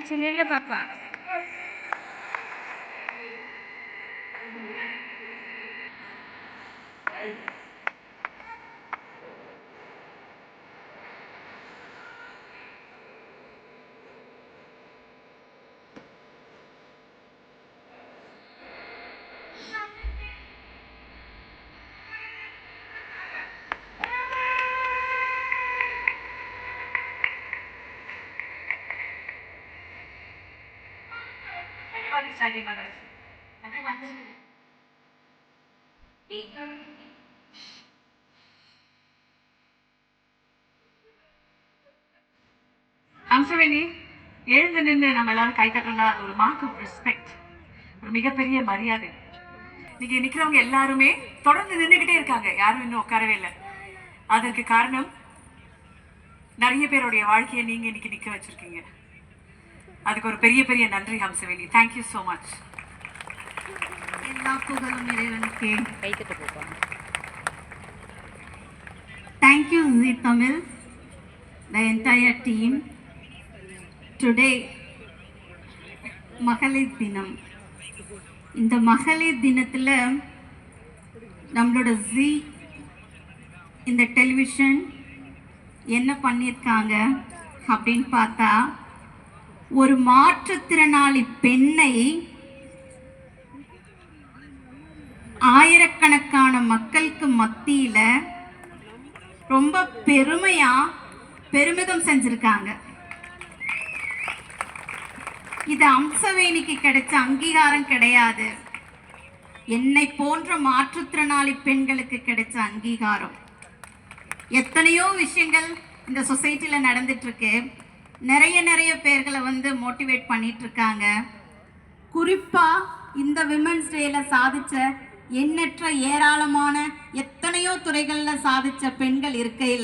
சின்ன பாப்பா அம்சவேணி எழுந்து நின்று நம்ம எல்லாரும் கை தட்டணும்னா ஒரு மார்க் ஆஃப் ரெஸ்பெக்ட், ஒரு மிகப்பெரிய மரியாதை. இன்னைக்கு நிக்கிறவங்க எல்லாருமே தொடர்ந்து நின்றுகிட்டே இருக்காங்க, யாரும் இன்னும் உட்காரவே இல்லை. அதற்கு காரணம் நிறைய பேருடைய வாழ்க்கையை நீங்க இன்னைக்கு நிக்க வச்சிருக்கீங்க. அதுக்கு ஒரு பெரிய பெரிய நன்றி ஹம்சவேணி. Thank you so much. எல்லா புகழும் இறைவனுக்கே. Thank you Zee Tamil, the entire team. Today மகளிர் தினம். இந்த மகளிர் தினத்தில் நம்மளோட ஜீ இந்த டெலிவிஷன் என்ன பண்ணியிருக்காங்க அப்படின்னு பார்த்தா, ஒரு மாற்றுத்திறனாளி பெண்ணை ஆயிரக்கணக்கான மக்களுக்கு மத்தியில் ரொம்ப பெருமிதம் செஞ்சிருக்காங்க. இது அம்சவேணிக்கு கிடைச்ச அங்கீகாரம் கிடையாது, என்னை போன்ற மாற்றுத்திறனாளி பெண்களுக்கு கிடைச்ச அங்கீகாரம். எத்தனையோ விஷயங்கள் இந்த சொசைட்டியில் நடந்துட்டு இருக்கு. நிறைய பேர்களை மோட்டிவேட் பண்ணிட்டு இருக்காங்க. குறிப்பா இந்த விமென்ஸ் டேல சாதிச்ச எண்ணற்ற ஏராளமான எத்தனையோ துறைகளில் சாதிச்ச பெண்கள் இருக்கையில்